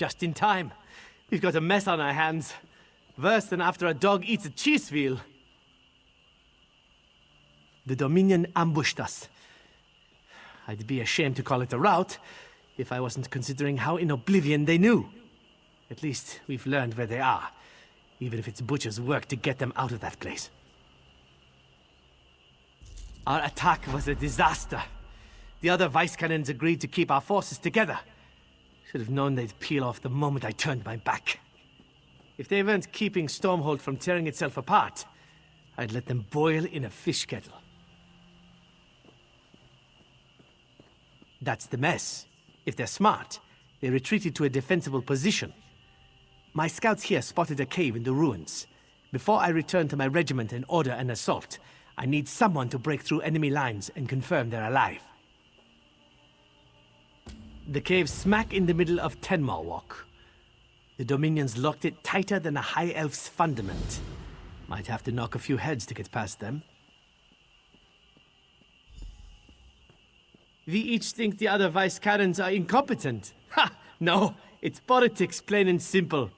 just in time. We've got a mess on our hands. Worse than after a dog eats a cheese wheel. The Dominion ambushed us. I'd be ashamed to call it a rout if I wasn't considering how in oblivion they knew. At least we've learned where they are, even if it's butcher's work to get them out of that place. Our attack was a disaster. The other vice cannons agreed to keep our forces together. Should have known they'd peel off the moment I turned my back. If they weren't keeping Stormhold from tearing itself apart, I'd let them boil in a fish kettle. That's the mess. If they're smart, they retreated to a defensible position. My scouts here spotted a cave in the ruins. Before I return to my regiment and order an assault, I need someone to break through enemy lines and confirm they're alive. The cave's smack in the middle of Ten-Maur-Wolk. The Dominions locked it tighter than a High Elf's fundament. Might have to knock a few heads to get past them. We each think the other vice cannons are incompetent. Ha! No, it's politics, plain and simple.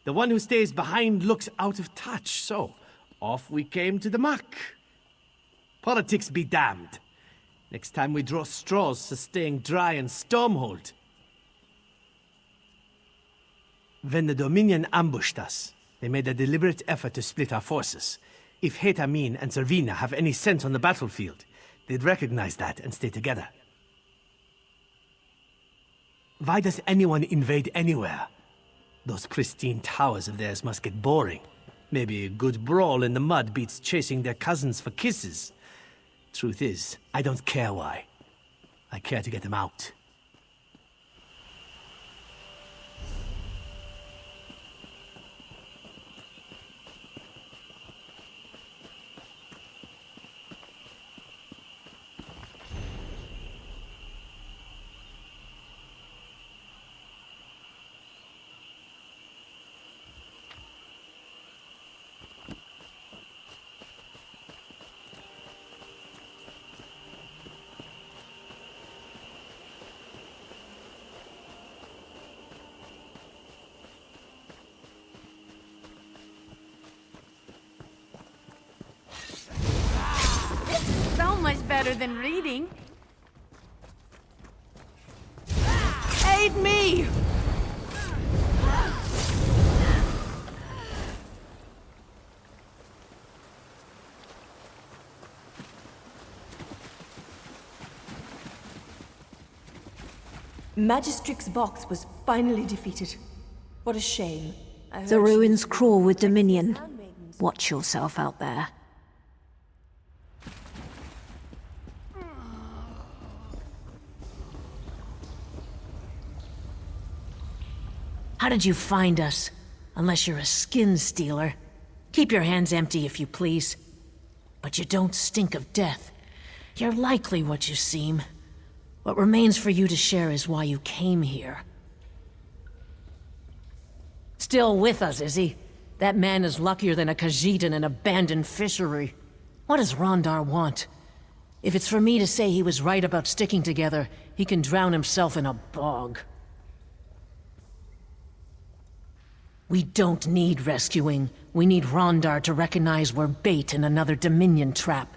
The one who stays behind looks out of touch, so off we came to the muck. Politics be damned. Next time we draw straws for staying dry and Stormhold. When the Dominion ambushed us, they made a deliberate effort to split our forces. If Hetamin and Servina have any sense on the battlefield, they'd recognize that and stay together. Why does anyone invade anywhere? Those pristine towers of theirs must get boring. Maybe a good brawl in the mud beats chasing their cousins for kisses. Truth is, I don't care why. I care to get them out. Much better than reading. Aid me! Magistrix Vox was finally defeated. What a shame. The ruins crawl with Dominion. Watch yourself out there. How did you find us? Unless you're a skin stealer. Keep your hands empty, if you please. But you don't stink of death. You're likely what you seem. What remains for you to share is why you came here. Still with us, is he? That man is luckier than a Khajiit in an abandoned fishery. What does Rondar want? If it's for me to say he was right about sticking together, he can drown himself in a bog. We don't need rescuing. We need Rondar to recognize we're bait in another Dominion trap.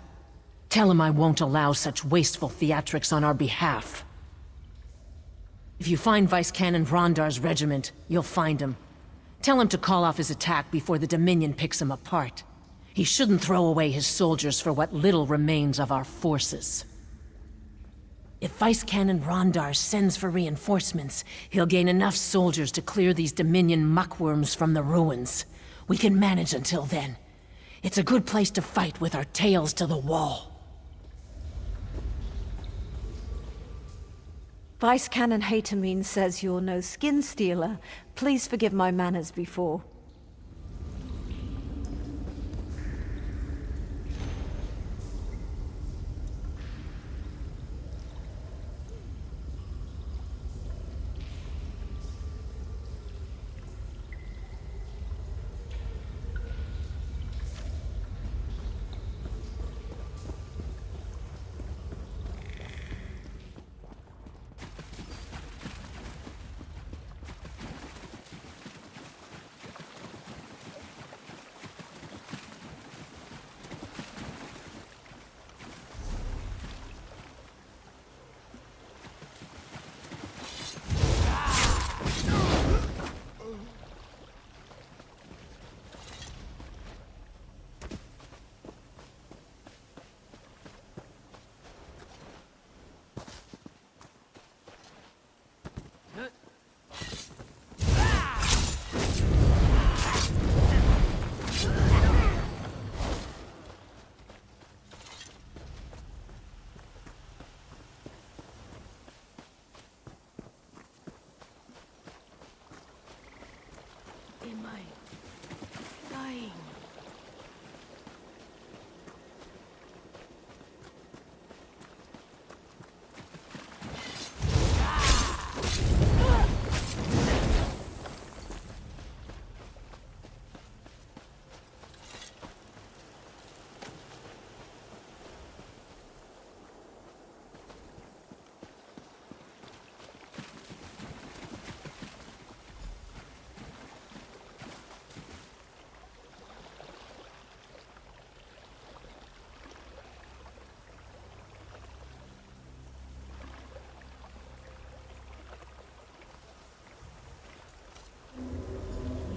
Tell him I won't allow such wasteful theatrics on our behalf. If you find Vice Canon Rondar's regiment, you'll find him. Tell him to call off his attack before the Dominion picks him apart. He shouldn't throw away his soldiers for what little remains of our forces. If Vice Canon Rondar sends for reinforcements, he'll gain enough soldiers to clear these Dominion muckworms from the ruins. We can manage until then. It's a good place to fight with our tails to the wall. Vice Canon Hetamin says you're no skin stealer. Please forgive my manners before.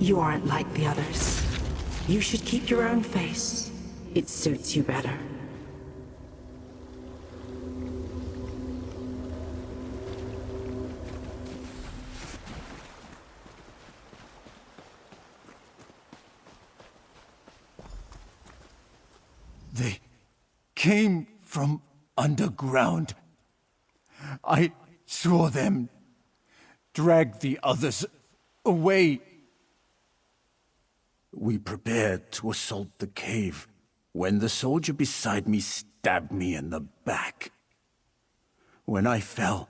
You aren't like the others. You should keep your own face. It suits you better. They came from underground. I saw them drag the others away. We prepared to assault the cave when the soldier beside me stabbed me in the back. When I fell,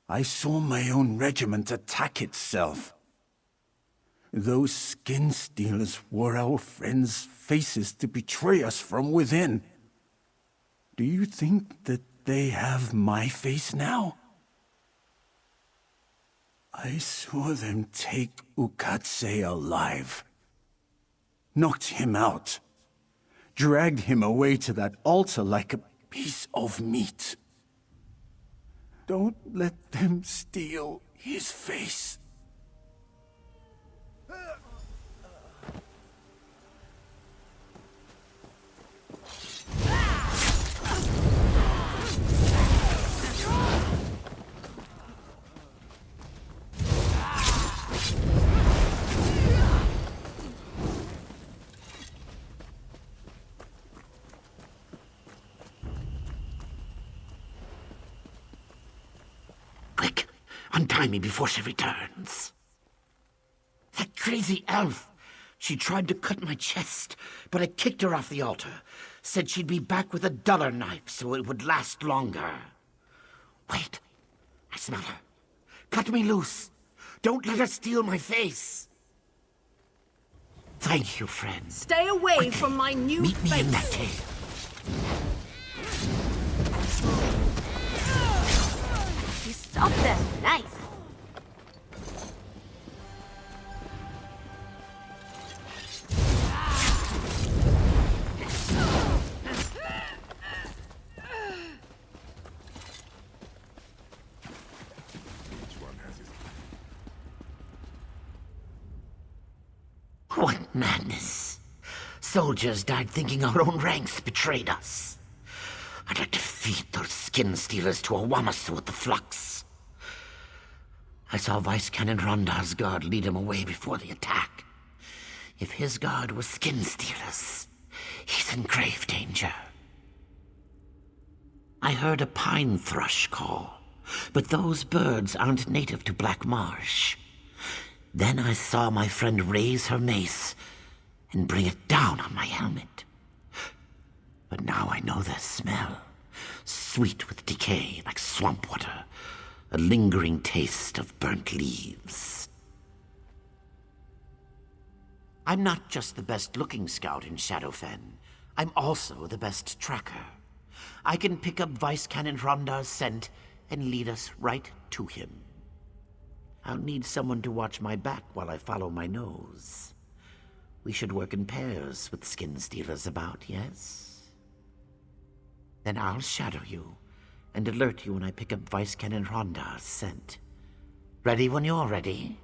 I saw my own regiment attack itself. Those skin stealers wore our friends' faces to betray us from within. Do you think that they have my face now? I saw them take Ukatse alive. Knocked him out. Dragged him away to that altar like a piece of meat. Don't let them steal his face. Quick, untie me before she returns. That crazy elf! She tried to cut my chest, but I kicked her off the altar. Said she'd be back with a duller knife so it would last longer. Wait, I smell her. Cut me loose. Don't let her steal my face. Thank you, friend. Stay away from my new Meet me face. in that cave. You stopped them. Nice. What madness. Soldiers died thinking our own ranks betrayed us. I'd like to feed those skin stealers to a Wamasu with the flux. I saw Vice Canon Rondar's guard lead him away before the attack. If his guard was skin stealers, he's in grave danger. I heard a pine thrush call, but those birds aren't native to Black Marsh. Then I saw my friend raise her mace and bring it down on my helmet. But now I know their smell. Sweet with decay, like swamp water. A lingering taste of burnt leaves. I'm not just the best-looking scout in Shadowfen. I'm also the best tracker. I can pick up Vice Canon Rondar's scent and lead us right to him. I'll need someone to watch my back while I follow my nose. We should work in pairs with skin stealers about, yes? Then I'll shadow you and alert you when I pick up Vice Canon Rondar's scent. Ready when you're ready?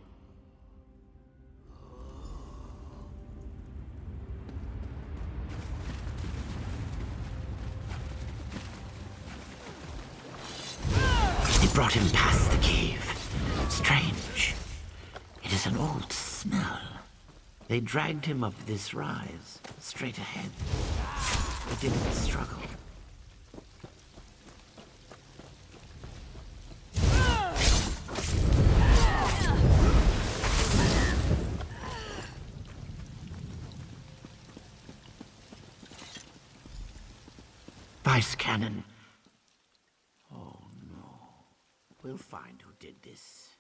They brought him past the cave. Strange. It is an old smell. They dragged him up this rise, straight ahead. He didn't struggle. Vice Canon. Oh no. We'll find who did this.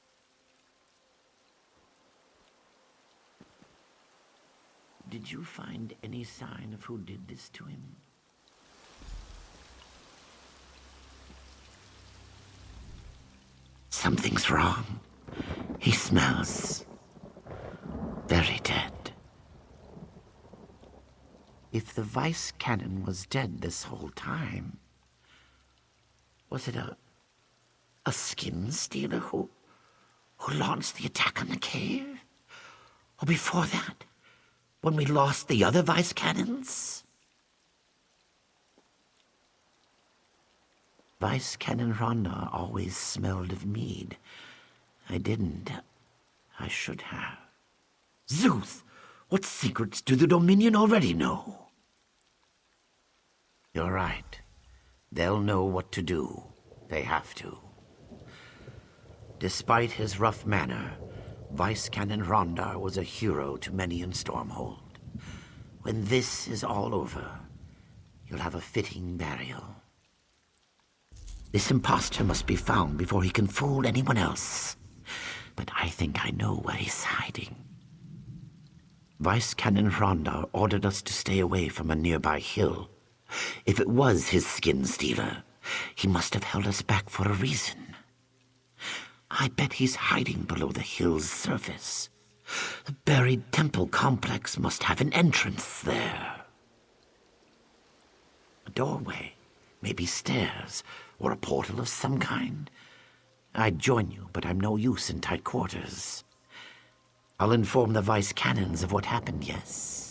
Did you find any sign of who did this to him? Something's wrong. He smells very dead. If the Vice Canon was dead this whole time, was it a skin stealer who launched the attack on the cave? Or before that, when we lost the other vice cannons? Vice Cannon Rondar always smelled of mead. I didn't. I should have. Zeus! What secrets do the Dominion already know? You're right. They'll know what to do. They have to. Despite his rough manner, Vice Cannon Rondar was a hero to many in Stormhold. When this is all over, you'll have a fitting burial. This impostor must be found before he can fool anyone else. But I think I know where he's hiding. Vice Cannon Rondar ordered us to stay away from a nearby hill. If it was his skin stealer, he must have held us back for a reason. I bet he's hiding below the hill's surface. The buried temple complex must have an entrance there. A doorway, maybe stairs, or a portal of some kind. I'd join you, but I'm no use in tight quarters. I'll inform the vice cannons of what happened, yes.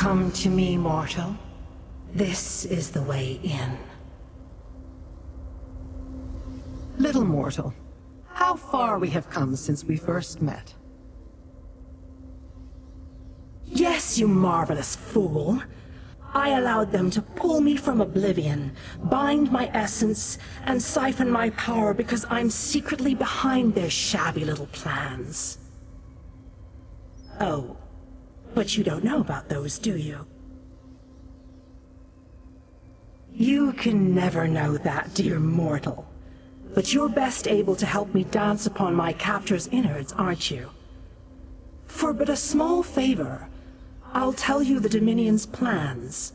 Come to me, mortal. This is the way in. Little mortal, how far we have come since we first met. Yes, you marvelous fool. I allowed them to pull me from oblivion, bind my essence, and siphon my power because I'm secretly behind their shabby little plans. Oh. But you don't know about those, do you? You can never know that, dear mortal. But you're best able to help me dance upon my captor's innards, aren't you? For but a small favor, I'll tell you the Dominion's plans,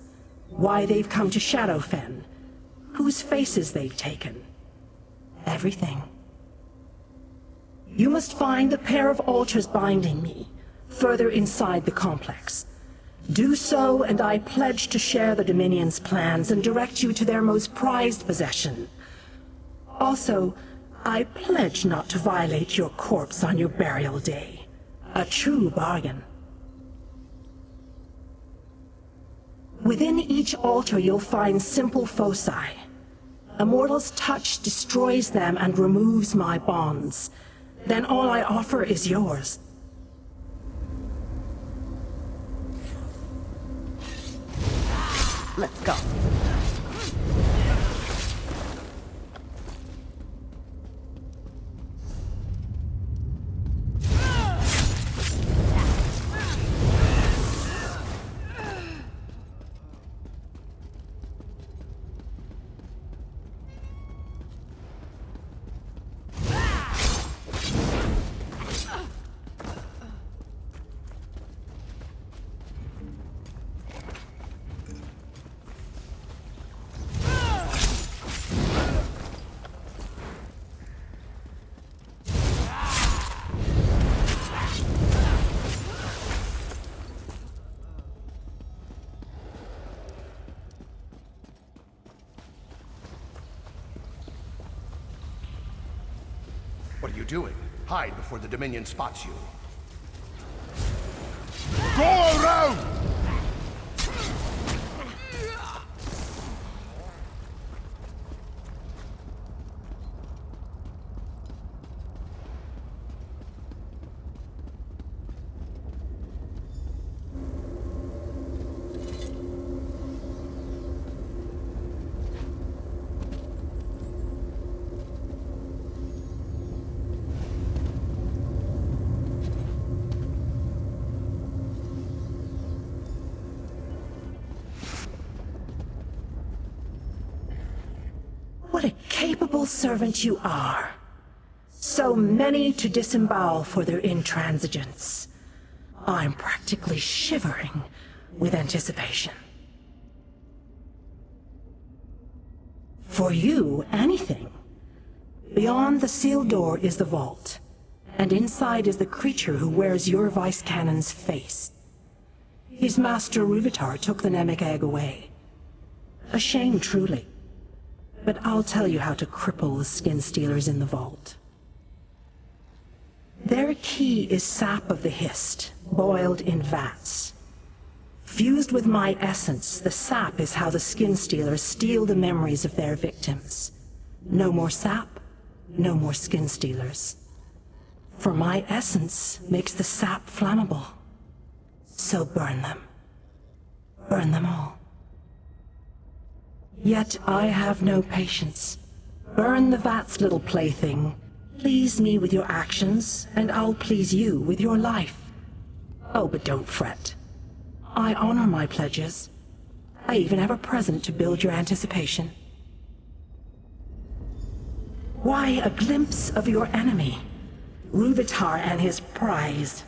why they've come to Shadowfen, whose faces they've taken. Everything. You must find the pair of altars binding me, further inside the complex. Do so, and I pledge to share the Dominion's plans and direct you to their most prized possession. Also, I pledge not to violate your corpse on your burial day. A true bargain. Within each altar you'll find simple foci. A mortal's touch destroys them and removes my bonds. Then all I offer is yours. Let's go. What are you doing? Hide before the Dominion spots you. Go around! faithful servant you are. So many to disembowel for their intransigence. I'm practically shivering with anticipation. For you, anything. Beyond the sealed door is the vault, and inside is the creature who wears your Vice Cannon's face. His master Ruvitar took the Namek egg away. A shame, truly. But I'll tell you how to cripple the skin stealers in the vault. Their key is sap of the Hist, boiled in vats. Fused with my essence, the sap is how the skin stealers steal the memories of their victims. No more sap, no more skin stealers. For my essence makes the sap flammable. So burn them. Burn them all. Yet I have no patience. Burn the vats, little plaything. Please me with your actions, and I'll please you with your life. Oh, but don't fret. I honor my pledges. I even have a present to build your anticipation. Why, a glimpse of your enemy, Ruvitar and his prize.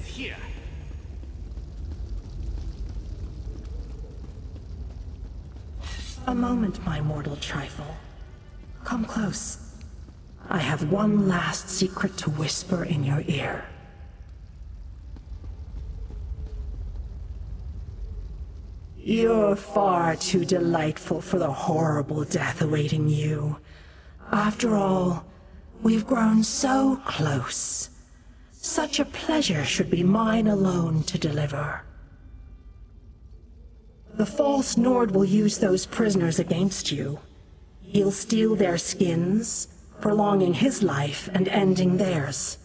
Here. A moment, my mortal trifle. Come close. I have one last secret to whisper in your ear. You're far too delightful for the horrible death awaiting you. After all, we've grown so close. Such a pleasure should be mine alone to deliver. The false Nord will use those prisoners against you. He'll steal their skins, prolonging his life and ending theirs.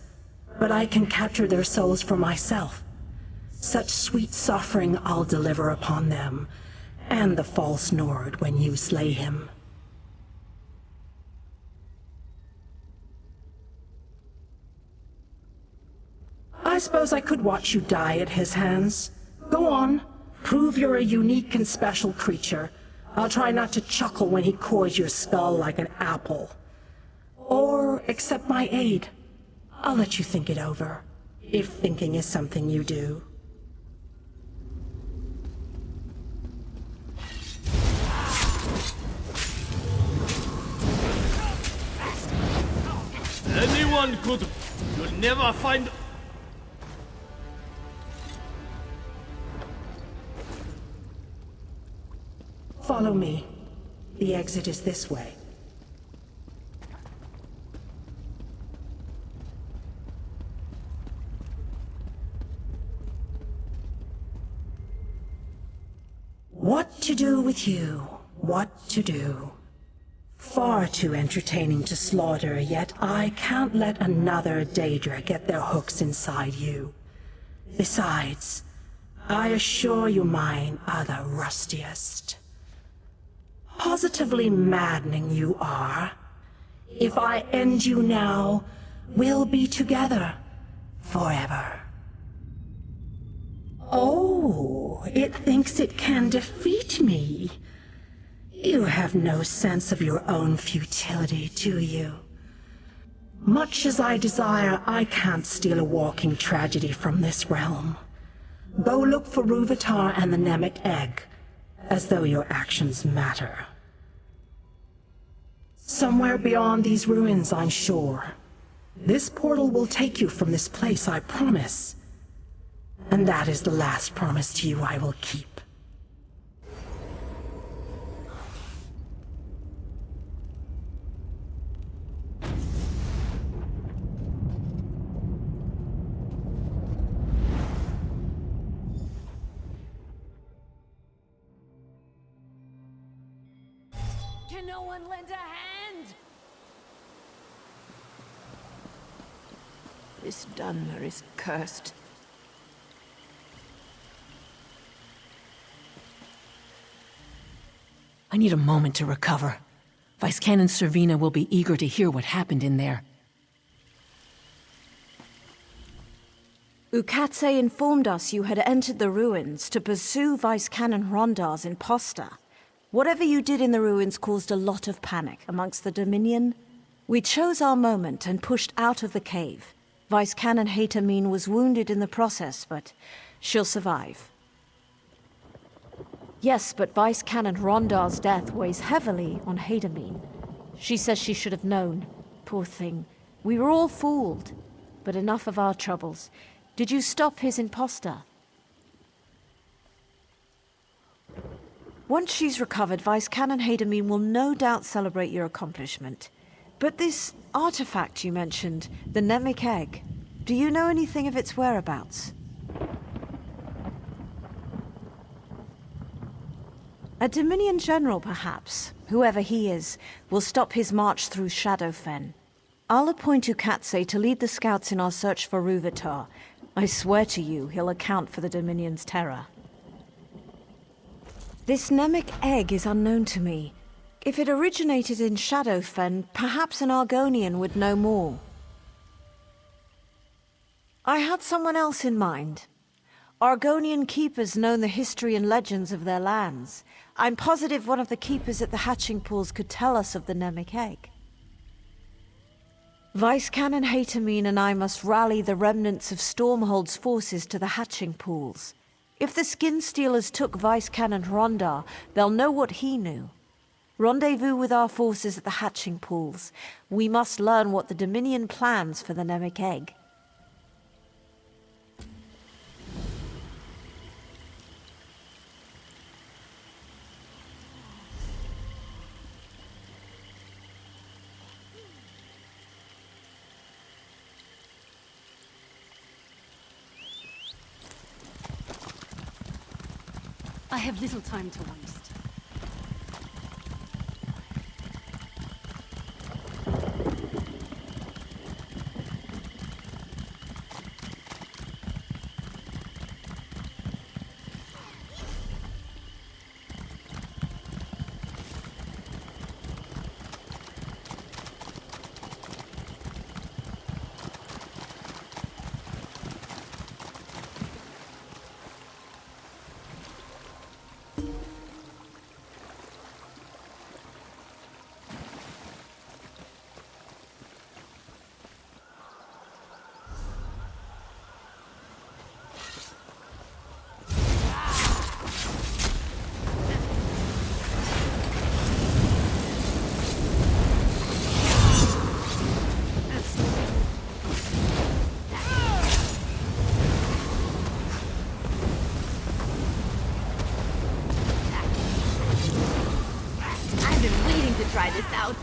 But I can capture their souls for myself. Such sweet suffering I'll deliver upon them, and the false Nord when you slay him. I suppose I could watch you die at his hands. Go on, prove you're a unique and special creature. I'll try not to chuckle when he cores your skull like an apple. Or accept my aid. I'll let you think it over, if thinking is something you do. Anyone could. You'll never find. Follow me. The exit is this way. What to do with you? What to do? Far too entertaining to slaughter, yet I can't let another Daedra get their hooks inside you. Besides, I assure you mine are the rustiest. Positively maddening you are. If I end you now, we'll be together forever. Oh, it thinks it can defeat me. You have no sense of your own futility, do you? Much as I desire, I can't steal a walking tragedy from this realm. Go look for Ruvatar and the Nemec egg, as though your actions matter. Somewhere beyond these ruins, I'm sure. This portal will take you from this place, I promise. And that is the last promise to you I will keep. Can no one lend a hand? This Dunmer is cursed. I need a moment to recover. Vice Canon Servina will be eager to hear what happened in there. Ukatse informed us you had entered the ruins to pursue Vice Canon Rondar's impostor. Whatever you did in the ruins caused a lot of panic amongst the Dominion. We chose our moment and pushed out of the cave. Vice Canon Haytamine was wounded in the process, but she'll survive. Yes, but Vice Canon Rondar's death weighs heavily on Haytamine. She says she should have known. Poor thing. We were all fooled. But enough of our troubles. Did you stop his impostor? Once she's recovered, Vice Canon Haytamine will no doubt celebrate your accomplishment. But this artifact you mentioned, the Nemec egg, do you know anything of its whereabouts? A Dominion general, perhaps, whoever he is, will stop his march through Shadowfen. I'll appoint Ukatse to lead the scouts in our search for Ruvatar. I swear to you, he'll account for the Dominion's terror. This Nemec egg is unknown to me. If it originated in Shadowfen, perhaps an Argonian would know more. I had someone else in mind. Argonian keepers know the history and legends of their lands. I'm positive one of the keepers at the hatching pools could tell us of the Nemec egg. Vice Canon Haytamine and I must rally the remnants of Stormhold's forces to the hatching pools. If the Skin Stealers took Vice Canon Rondar, they'll know what he knew. Rendezvous with our forces at the hatching pools. We must learn what the Dominion plans for the Nemec egg. I have little time to waste. Try this out.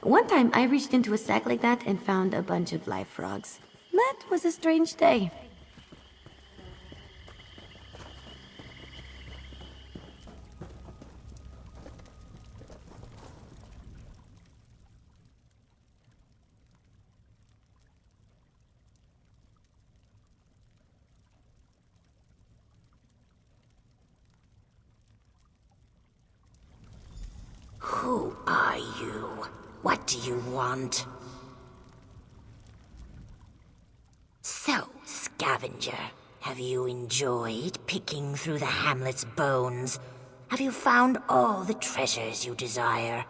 One time I reached into a sack like that and found a bunch of live frogs. That was a strange day. Who are you? What do you want? So, scavenger, have you enjoyed picking through the hamlet's bones? Have you found all the treasures you desire?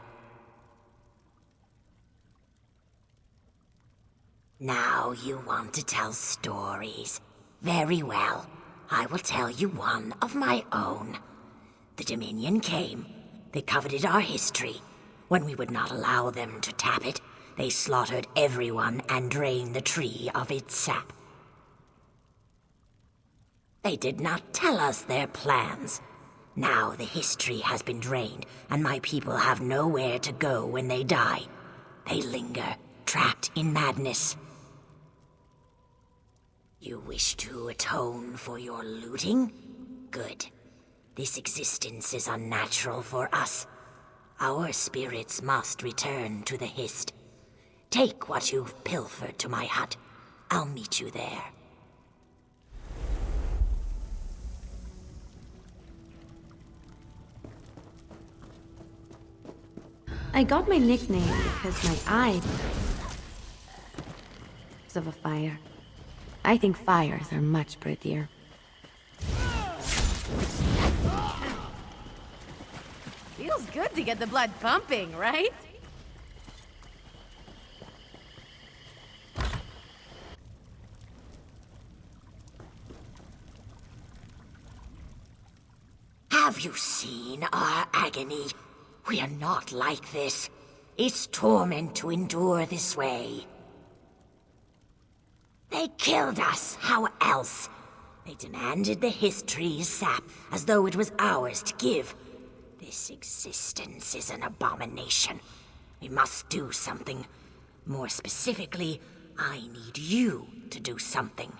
Now you want to tell stories. Very well. I will tell you one of my own. The Dominion came. They coveted our history. When we would not allow them to tap it, they slaughtered everyone and drained the tree of its sap. They did not tell us their plans. Now the history has been drained, and my people have nowhere to go when they die. They linger, trapped in madness. You wish to atone for your looting? Good. This existence is unnatural for us. Our spirits must return to the Hist. Take what you've pilfered to my hut. I'll meet you there. I got my nickname because my eye was of a fire. I think fires are much prettier. Feels good to get the blood pumping, right? Have you seen our agony? We are not like this. It's torment to endure this way. They killed us, how else? They demanded the history's sap as though it was ours to give. This existence is an abomination. We must do something. More specifically, I need you to do something.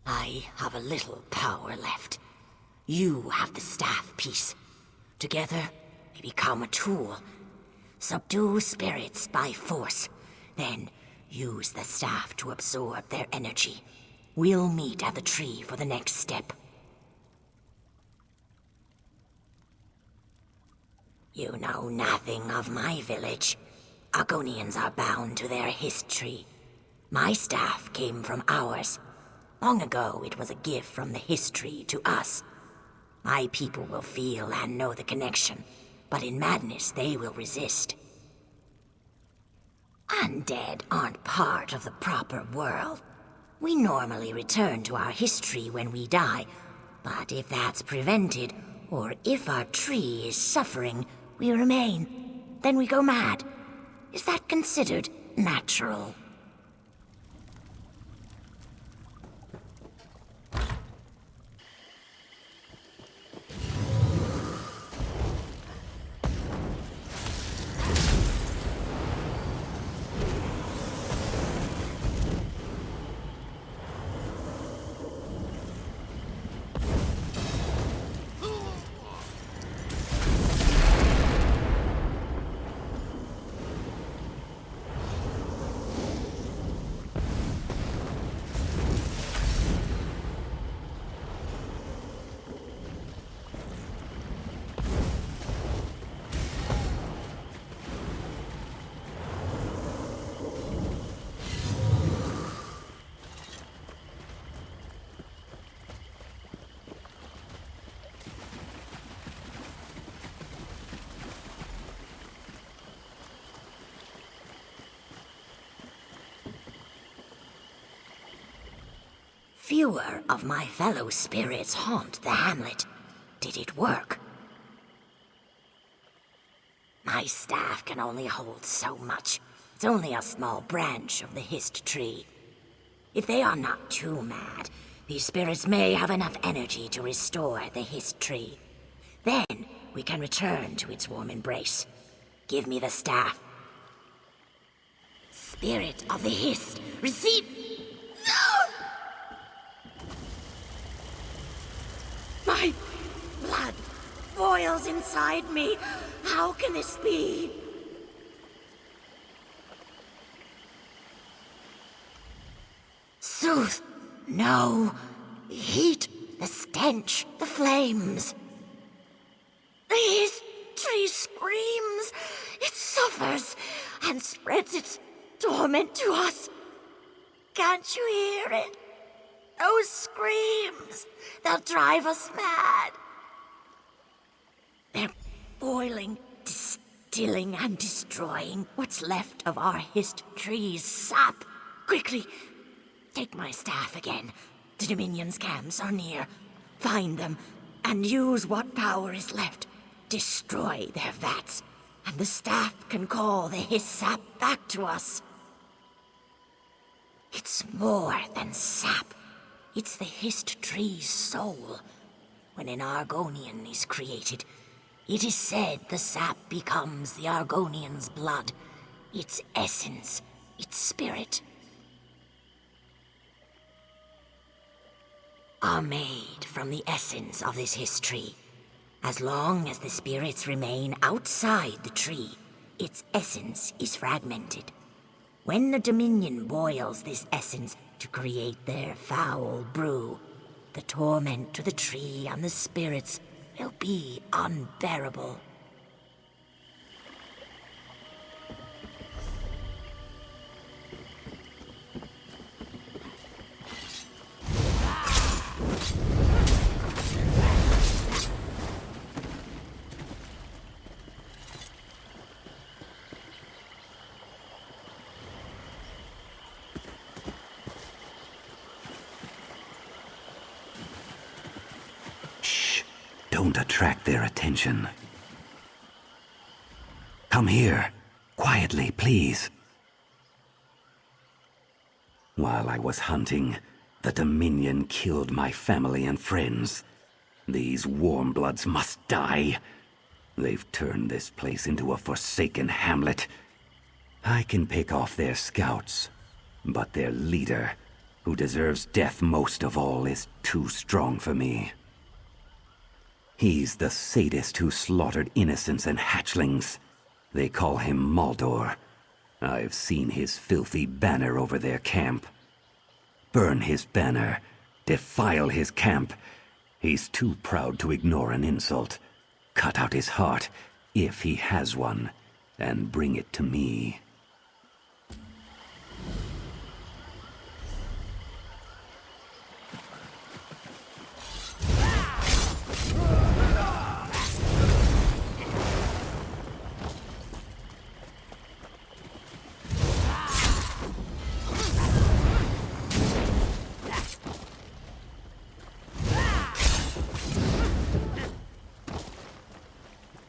I have a little power left. You have the staff piece. Together, we become a tool. Subdue spirits by force. Then, use the staff to absorb their energy. We'll meet at the tree for the next step. You know nothing of my village. Argonians are bound to their history. My staff came from ours. Long ago, it was a gift from the history to us. My people will feel and know the connection, but in madness they will resist. Undead aren't part of the proper world. We normally return to our history when we die, but if that's prevented, or if our tree is suffering, we remain. Then we go mad. Is that considered natural? Fewer of my fellow spirits haunt the hamlet. Did it work? My staff can only hold so much. It's only a small branch of the Hist tree. If they are not too mad, these spirits may have enough energy to restore the Hist tree. Then we can return to its warm embrace. Give me the staff. Spirit of the Hist, receive... My blood boils inside me. How can this be? Sooth, no. The heat, the stench, the flames. The Hist tree screams. It suffers and spreads its torment to us. Can't you hear it? Those screams, they'll drive us mad. They're boiling, distilling, and destroying what's left of our Hist tree's sap. Quickly, take my staff again. The Dominion's camps are near. Find them, and use what power is left. Destroy their vats, and the staff can call the Hist sap back to us. It's more than sap. It's the Hist tree's soul. When an Argonian is created, it is said the sap becomes the Argonian's blood, its essence, its spirit. Are made from the essence of this Hist tree. As long as the spirits remain outside the tree, its essence is fragmented. When the Dominion boils this essence to create their foul brew, the torment to the tree and the spirits will be unbearable. Don't attract their attention. Come here. Quietly, please. While I was hunting, the Dominion killed my family and friends. These warmbloods must die. They've turned this place into a Forsaken Hamlet. I can pick off their scouts, but their leader, who deserves death most of all, is too strong for me. He's the sadist who slaughtered innocents and hatchlings. They call him Maldor. I've seen his filthy banner over their camp. Burn his banner. Defile his camp. He's too proud to ignore an insult. Cut out his heart, if he has one, and bring it to me.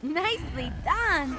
Nicely done!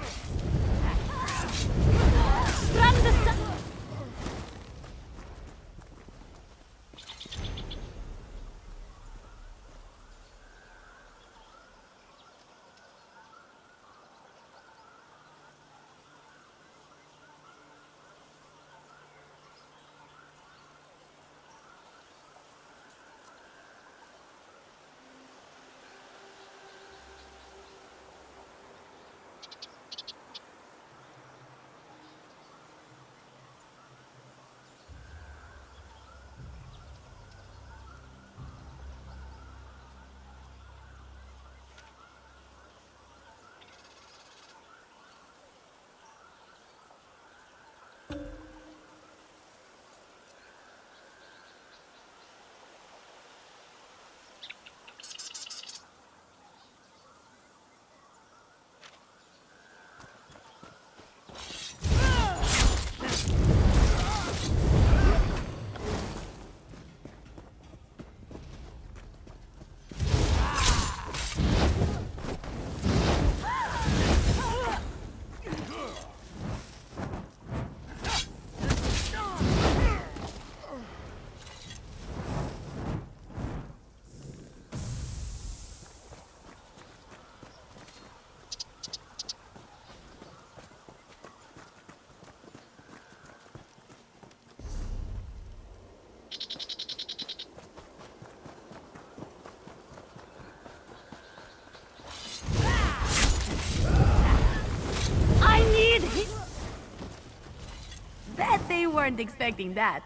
weren't expecting that.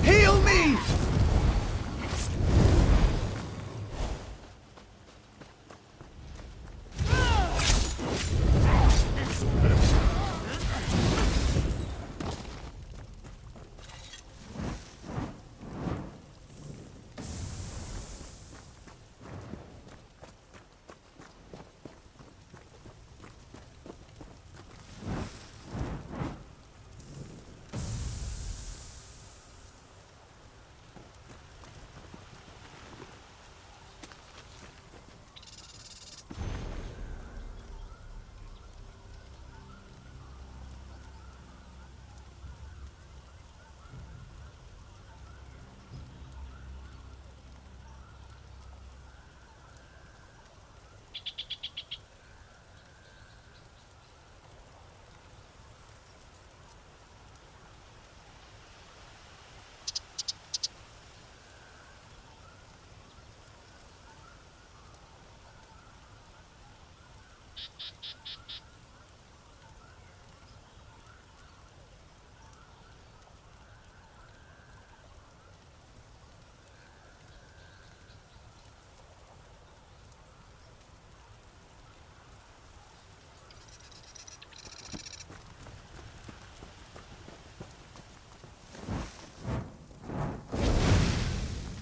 Heal me!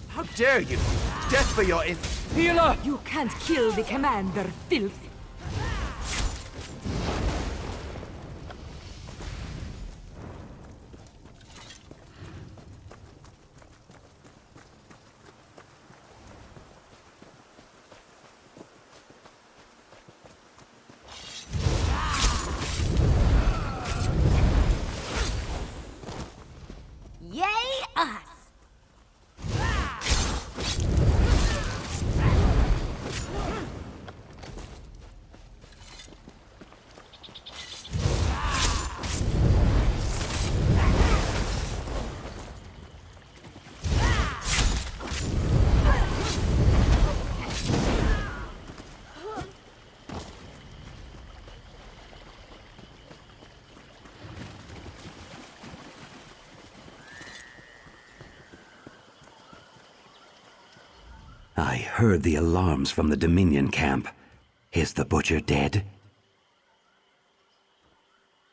How dare you! Death for your Healer! You can't kill the commander, filth! Yay, us! I heard the alarms from the Dominion camp. Is the butcher dead?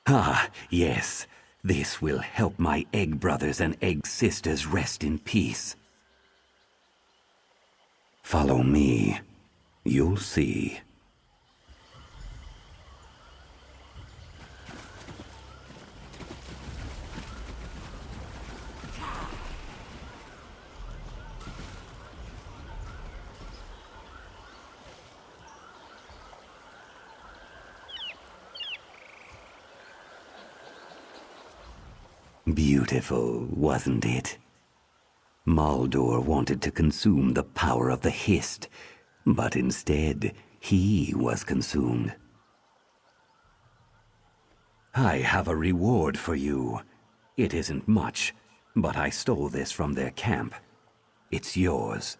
Ah, yes. This will help my egg brothers and egg sisters rest in peace. Follow me. You'll see. Beautiful, wasn't it? Maldor wanted to consume the power of the Hist, but instead, he was consumed. I have a reward for you. It isn't much, but I stole this from their camp. It's yours.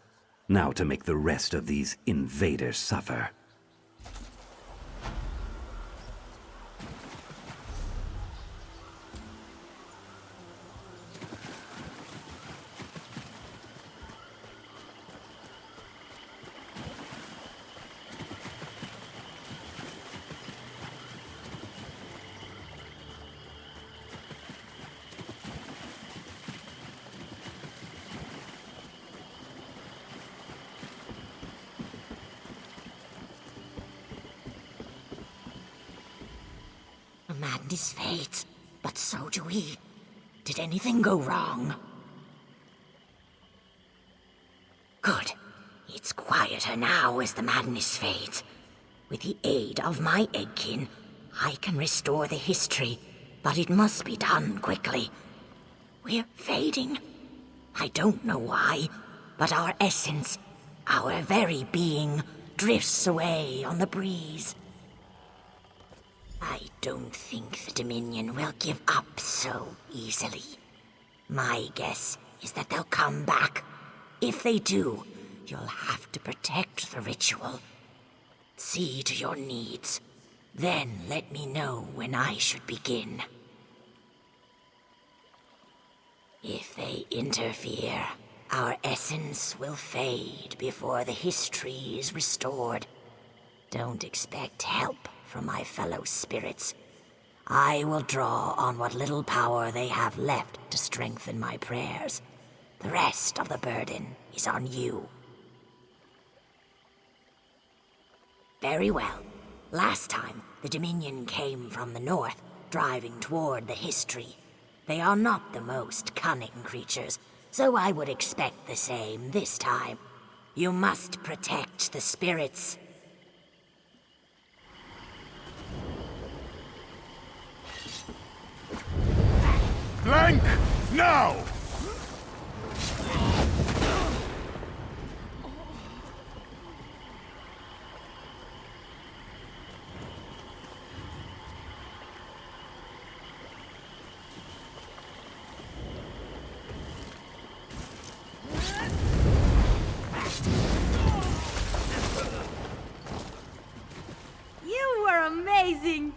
Now to make the rest of these invaders suffer. Madness fades, but so do we. Did anything go wrong? Good. It's quieter now as the madness fades. With the aid of my eggkin, I can restore the history, but it must be done quickly. We're fading. I don't know why, but our essence, our very being, drifts away on the breeze. I don't think the Dominion will give up so easily. My guess is that they'll come back. If they do, you'll have to protect the ritual. See to your needs. Then let me know when I should begin. If they interfere, our essence will fade before the history is restored. Don't expect help from my fellow spirits. I will draw on what little power they have left to strengthen my prayers. The rest of the burden is on you. Very well. Last time, the Dominion came from the north, driving toward the history. They are not the most cunning creatures, so I would expect the same this time. You must protect the spirits. Flank! Now! You were amazing!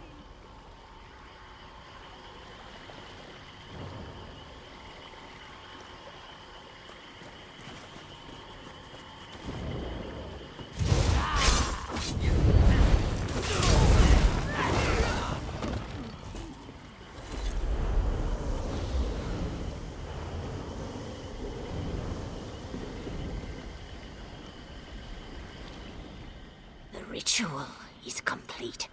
The ritual is complete.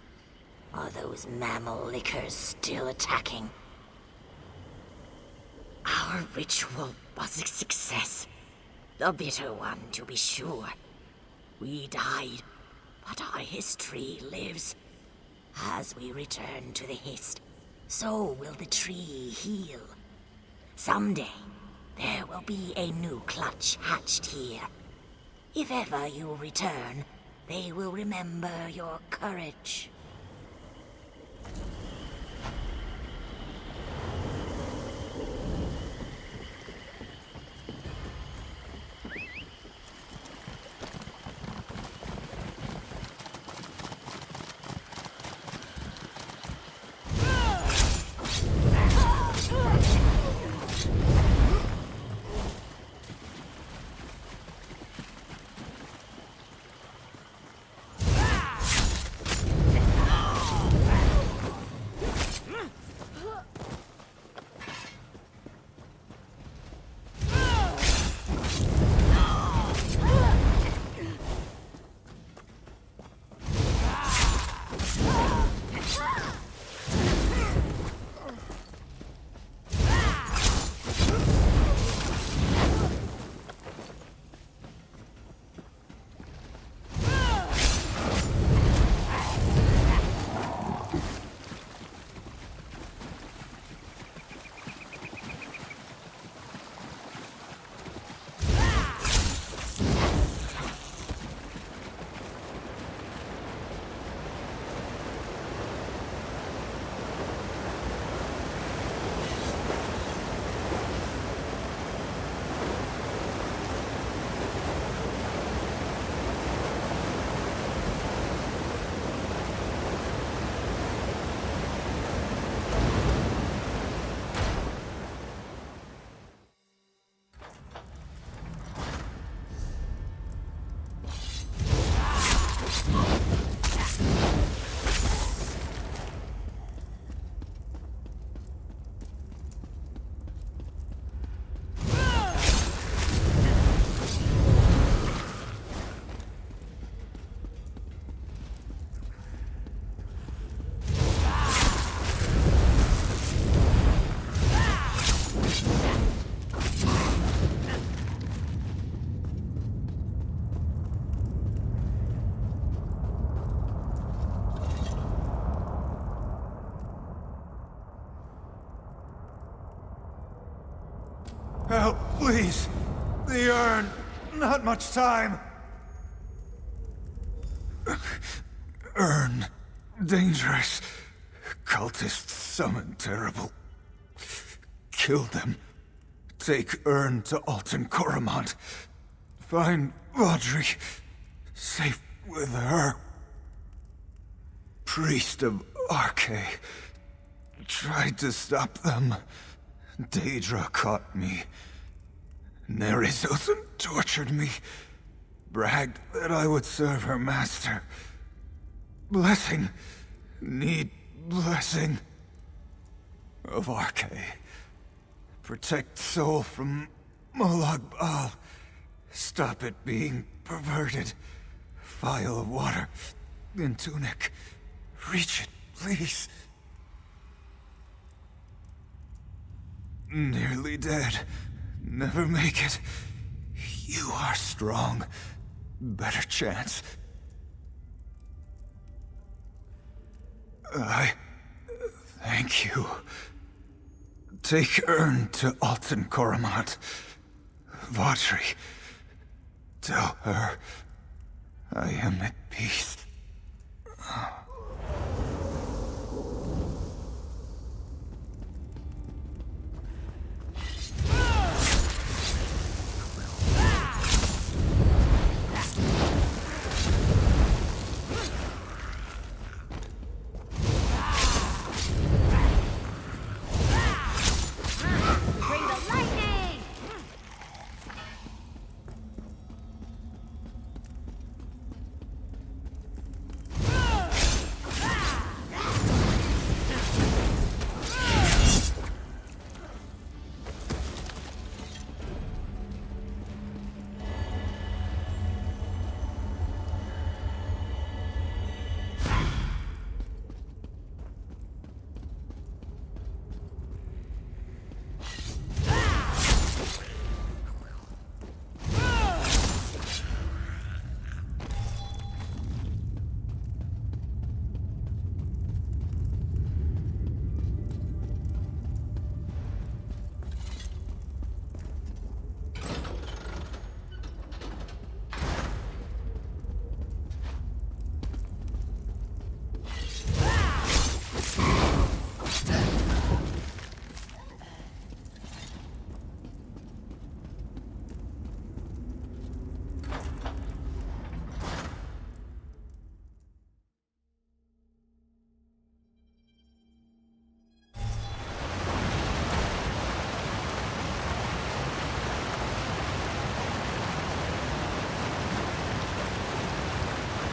Are those mammal lickers still attacking? Our ritual was a success. A bitter one, to be sure. We died, but our history lives. As we return to the Hist, so will the tree heal. Someday, there will be a new clutch hatched here. If ever you return, they will remember your courage. Help, please. The urn. Not much time. Urn. Dangerous. cultists summon terrible. Kill them. Take Ern to Alton Coromant. Find Audrey. Safe with her. Priest of Arkay. Tried to stop them. Daedra caught me. Nerezosan tortured me. Bragged that I would serve her master. Blessing. Need blessing. Of Arkay. Protect soul from Molag Bal. Stop it being perverted. Phial of water. In tunic. Reach it, please. Nearly dead. Never make it. You are strong. Better chance. I thank you. Take Ern to Alton Coromant. Vautry. Tell her I am at peace.